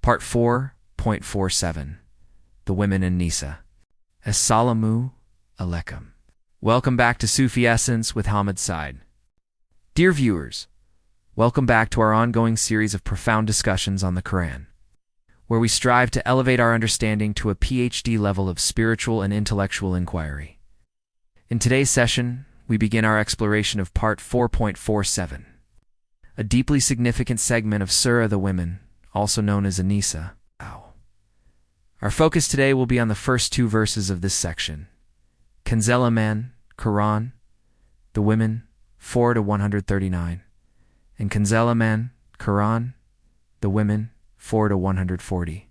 Part 4.47 The Women An-Nisa. Assalamu alaikum. Welcome back to Sufi Essence with Hammad Syed. Dear viewers, welcome back to our ongoing series of profound discussions on the Quran, where we strive to elevate our understanding to a PhD level of spiritual and intellectual inquiry. In today's session, we begin our exploration of Part 4.47, a deeply significant segment of Surah the Women, also known as An-Nisa. Our focus today will be on the first two verses of this section. Kanzul Iman, Quran, the Women, 4 to 139, and Kanzul Iman, Quran, the Women, 4 to 140.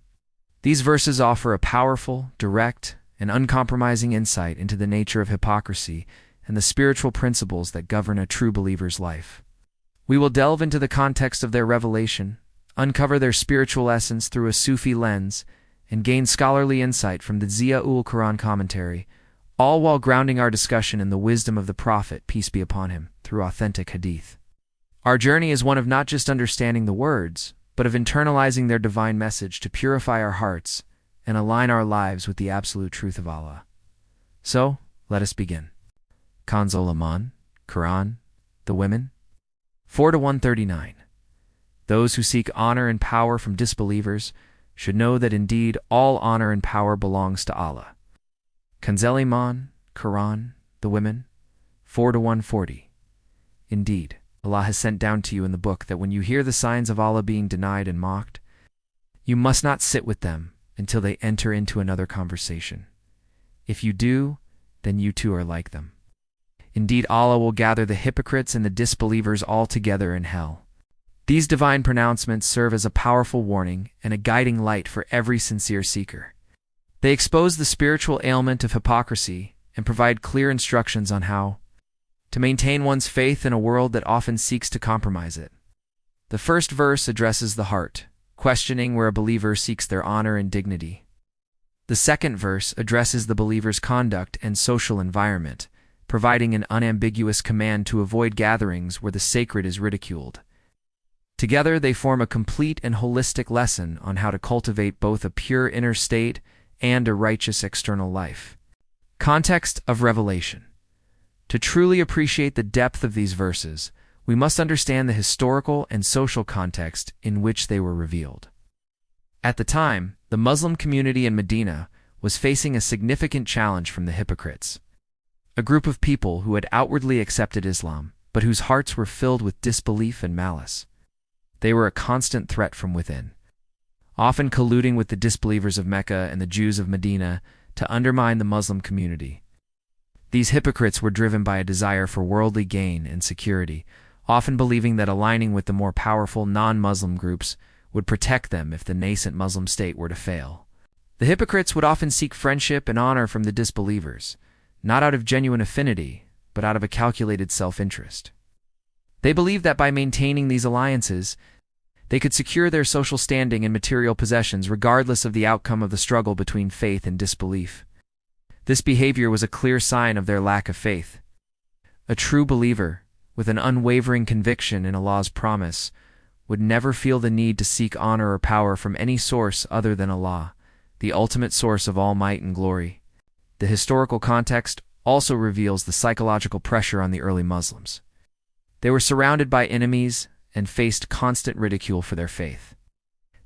These verses offer a powerful, direct, and uncompromising insight into the nature of hypocrisy and the spiritual principles that govern a true believer's life. We will delve into the context of their revelation, uncover their spiritual essence through a Sufi lens, and gain scholarly insight from the Ziya-ul-Quran commentary, all while grounding our discussion in the wisdom of the Prophet, peace be upon him, through authentic Hadith. Our journey is one of not just understanding the words, but of internalizing their divine message to purify our hearts and align our lives with the absolute truth of Allah. So, let us begin. Kanzul Iman, Quran, the Women, 4 to 139. Those who seek honor and power from disbelievers should know that indeed all honor and power belongs to Allah. Kanzul Iman, Quran, the Women, 4 to 140. Indeed, Allah has sent down to you in the book that when you hear the signs of Allah being denied and mocked, you must not sit with them until they enter into another conversation. If you do, then you too are like them. Indeed, Allah will gather the hypocrites and the disbelievers all together in hell. These divine pronouncements serve as a powerful warning and a guiding light for every sincere seeker. They expose the spiritual ailment of hypocrisy and provide clear instructions on how to maintain one's faith in a world that often seeks to compromise it. The first verse addresses the heart, questioning where a believer seeks their honor and dignity. The second verse addresses the believer's conduct and social environment, providing an unambiguous command to avoid gatherings where the sacred is ridiculed. Together, they form a complete and holistic lesson on how to cultivate both a pure inner state and a righteous external life. Context of revelation. To truly appreciate the depth of these verses, we must understand the historical and social context in which they were revealed. At the time, the Muslim community in Medina was facing a significant challenge from the hypocrites, a group of people who had outwardly accepted Islam, but whose hearts were filled with disbelief and malice. They were a constant threat from within, often colluding with the disbelievers of Mecca and the Jews of Medina to undermine the Muslim community. These hypocrites were driven by a desire for worldly gain and security, often believing that aligning with the more powerful non-Muslim groups would protect them if the nascent Muslim state were to fail. The hypocrites would often seek friendship and honor from the disbelievers, not out of genuine affinity, but out of a calculated self-interest. They believed that by maintaining these alliances, they could secure their social standing and material possessions regardless of the outcome of the struggle between faith and disbelief. This behavior was a clear sign of their lack of faith. A true believer, with an unwavering conviction in Allah's promise, would never feel the need to seek honor or power from any source other than Allah, the ultimate source of all might and glory. The historical context also reveals the psychological pressure on the early Muslims. They were surrounded by enemies and faced constant ridicule for their faith.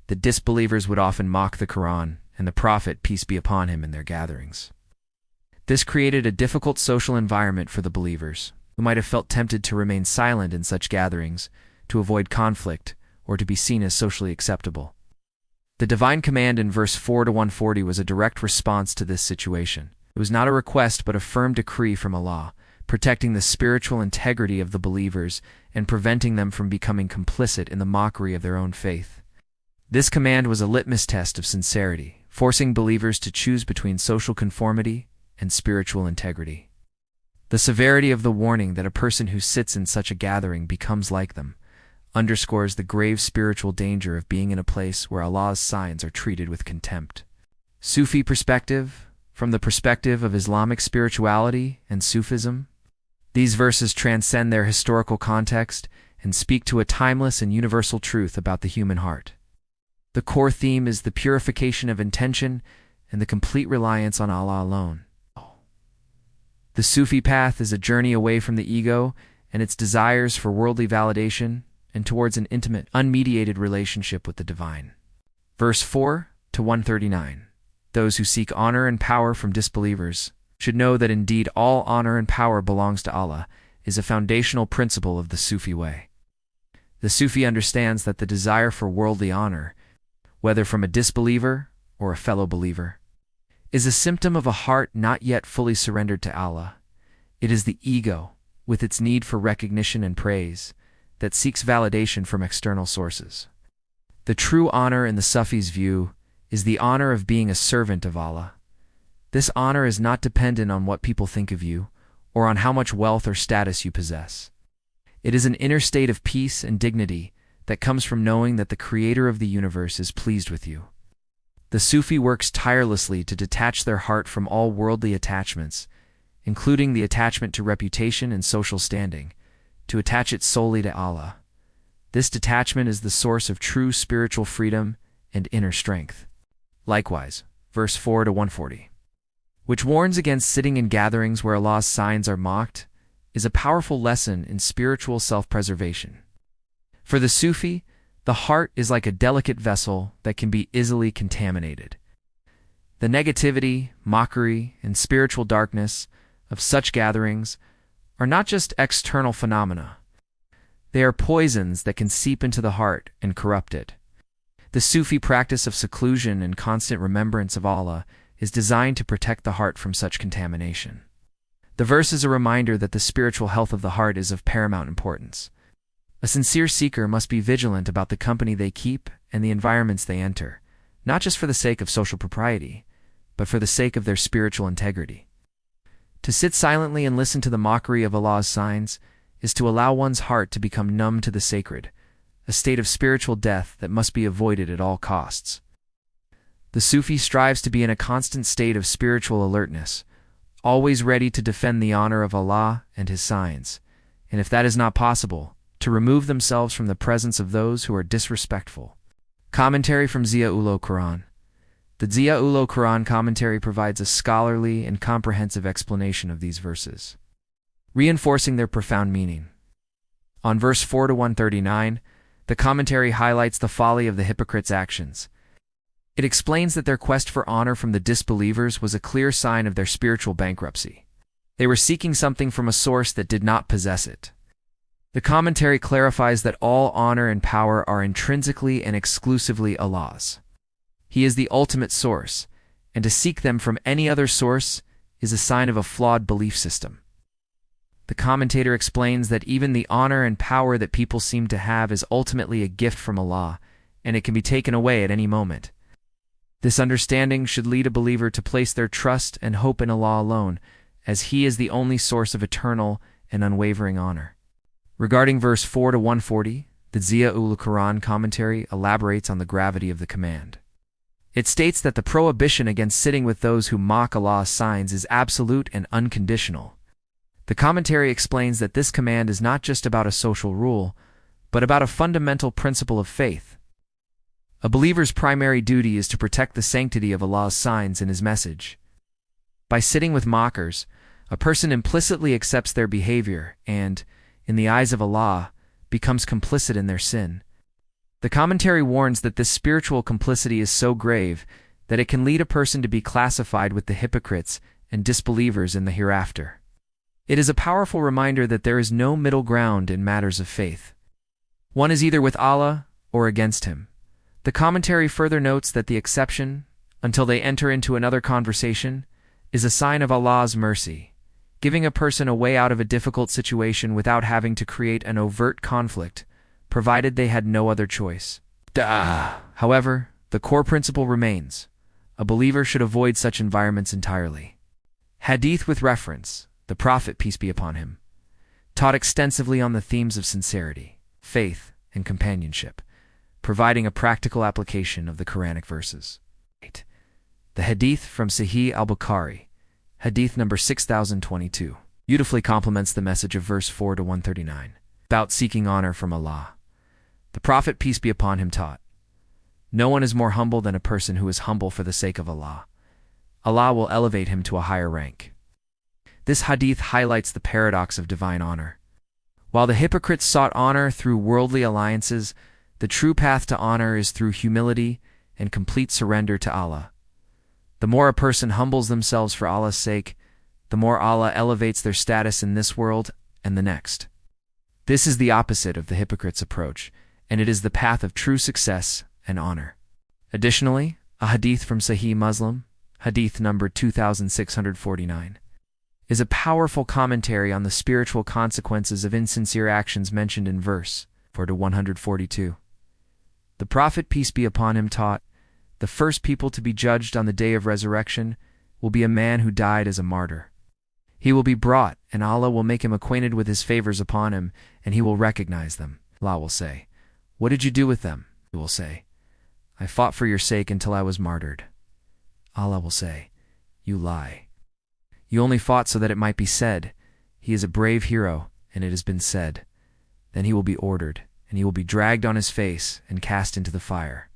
The disbelievers would often mock the Quran and the Prophet, peace be upon him, in their gatherings. This created a difficult social environment for the believers, who might have felt tempted to remain silent in such gatherings, to avoid conflict, or to be seen as socially acceptable. The divine command in verse 4 to 140 was a direct response to this situation. It was not a request but a firm decree from Allah, protecting the spiritual integrity of the believers and preventing them from becoming complicit in the mockery of their own faith. This command was a litmus test of sincerity, forcing believers to choose between social conformity and spiritual integrity. The severity of the warning that a person who sits in such a gathering becomes like them underscores the grave spiritual danger of being in a place where Allah's signs are treated with contempt. Sufi perspective. From the perspective of Islamic spirituality and Sufism, these verses transcend their historical context and speak to a timeless and universal truth about the human heart. The core theme is the purification of intention and the complete reliance on Allah alone. The Sufi path is a journey away from the ego and its desires for worldly validation and towards an intimate, unmediated relationship with the divine. Verse 4 to 139. Those who seek honor and power from disbelievers should know that indeed all honor and power belongs to Allah is a foundational principle of the Sufi way. The Sufi understands that the desire for worldly honor, whether from a disbeliever or a fellow believer, is a symptom of a heart not yet fully surrendered to Allah. It is the ego, with its need for recognition and praise, that seeks validation from external sources. The true honor in the Sufi's view is the honor of being a servant of Allah. This honor is not dependent on what people think of you or on how much wealth or status you possess. It is an inner state of peace and dignity that comes from knowing that the Creator of the universe is pleased with you. The Sufi works tirelessly to detach their heart from all worldly attachments, including the attachment to reputation and social standing, to attach it solely to Allah. This detachment is the source of true spiritual freedom and inner strength. Likewise, verse 4 to 140, which warns against sitting in gatherings where Allah's signs are mocked, is a powerful lesson in spiritual self-preservation. For the Sufi, the heart is like a delicate vessel that can be easily contaminated. The negativity, mockery, and spiritual darkness of such gatherings are not just external phenomena. They are poisons that can seep into the heart and corrupt it. The Sufi practice of seclusion and constant remembrance of Allah is designed to protect the heart from such contamination. The verse is a reminder that the spiritual health of the heart is of paramount importance. A sincere seeker must be vigilant about the company they keep and the environments they enter, not just for the sake of social propriety, but for the sake of their spiritual integrity. To sit silently and listen to the mockery of Allah's signs is to allow one's heart to become numb to the sacred, a state of spiritual death that must be avoided at all costs. The Sufi strives to be in a constant state of spiritual alertness, always ready to defend the honor of Allah and His signs, and if that is not possible, to remove themselves from the presence of those who are disrespectful. Commentary from Ziya-ul Quran. The Ziya-ul Quran commentary provides a scholarly and comprehensive explanation of these verses, reinforcing their profound meaning. On verse 4 to 139, the commentary highlights the folly of the hypocrites' actions. It explains that their quest for honor from the disbelievers was a clear sign of their spiritual bankruptcy. They were seeking something from a source that did not possess it. The commentary clarifies that all honor and power are intrinsically and exclusively Allah's. He is the ultimate source, and to seek them from any other source is a sign of a flawed belief system. The commentator explains that even the honor and power that people seem to have is ultimately a gift from Allah, and it can be taken away at any moment. This understanding should lead a believer to place their trust and hope in Allah alone, as He is the only source of eternal and unwavering honor. Regarding verse 4 to 140, the Ziya-ul Quran commentary elaborates on the gravity of the command. It states that the prohibition against sitting with those who mock Allah's signs is absolute and unconditional. The commentary explains that this command is not just about a social rule, but about a fundamental principle of faith. A believer's primary duty is to protect the sanctity of Allah's signs and His message. By sitting with mockers, a person implicitly accepts their behavior and, in the eyes of Allah, becomes complicit in their sin. The commentary warns that this spiritual complicity is so grave that it can lead a person to be classified with the hypocrites and disbelievers in the hereafter. It is a powerful reminder that there is no middle ground in matters of faith. One is either with Allah or against Him. The commentary further notes that the exception, until they enter into another conversation, is a sign of Allah's mercy, giving a person a way out of a difficult situation without having to create an overt conflict, provided they had no other choice. However, the core principle remains. A believer should avoid such environments entirely. Hadith with reference, the Prophet, peace be upon him, taught extensively on the themes of sincerity, faith, and companionship, providing a practical application of the Quranic verses. The Hadith from Sahih al-Bukhari, Hadith number 6022, beautifully complements the message of verse 4 to 139, about seeking honor from Allah. The Prophet, peace be upon him, taught, No one is more humble than a person who is humble for the sake of Allah. Allah will elevate him to a higher rank. This hadith highlights the paradox of divine honor. While the hypocrites sought honor through worldly alliances, the true path to honor is through humility and complete surrender to Allah. The more a person humbles themselves for Allah's sake, the more Allah elevates their status in this world and the next. This is the opposite of the hypocrite's approach, and it is the path of true success and honor. Additionally, a hadith from Sahih Muslim, hadith number 2649, is a powerful commentary on the spiritual consequences of insincere actions mentioned in verse 4-142. The Prophet, peace be upon him, taught, "The first people to be judged on the day of resurrection will be a man who died as a martyr. He will be brought, and Allah will make him acquainted with his favors upon him, and he will recognize them. Allah will say, 'What did you do with them?' He will say, 'I fought for your sake until I was martyred.' Allah will say, 'You lie. You only fought so that it might be said, he is a brave hero, and it has been said.' Then he will be ordered, and he will be dragged on his face and cast into the fire."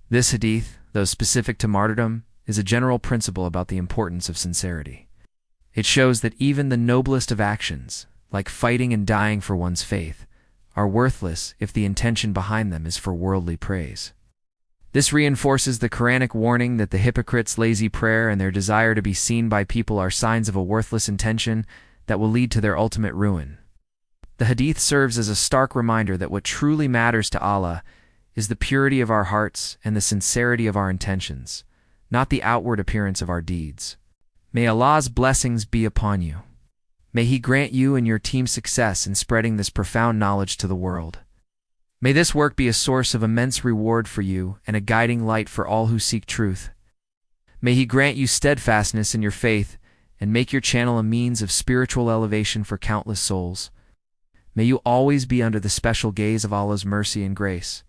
This hadith, though specific to martyrdom, is a general principle about the importance of sincerity. It shows that even the noblest of actions, like fighting and dying for one's faith, are worthless if the intention behind them is for worldly praise. This reinforces the Quranic warning that the hypocrites' lazy prayer and their desire to be seen by people are signs of a worthless intention that will lead to their ultimate ruin. The hadith serves as a stark reminder that what truly matters to Allah is the purity of our hearts and the sincerity of our intentions, not the outward appearance of our deeds. May Allah's blessings be upon you. May He grant you and your team success in spreading this profound knowledge to the world. May this work be a source of immense reward for you and a guiding light for all who seek truth. May He grant you steadfastness in your faith and make your channel a means of spiritual elevation for countless souls. May you always be under the special gaze of Allah's mercy and grace.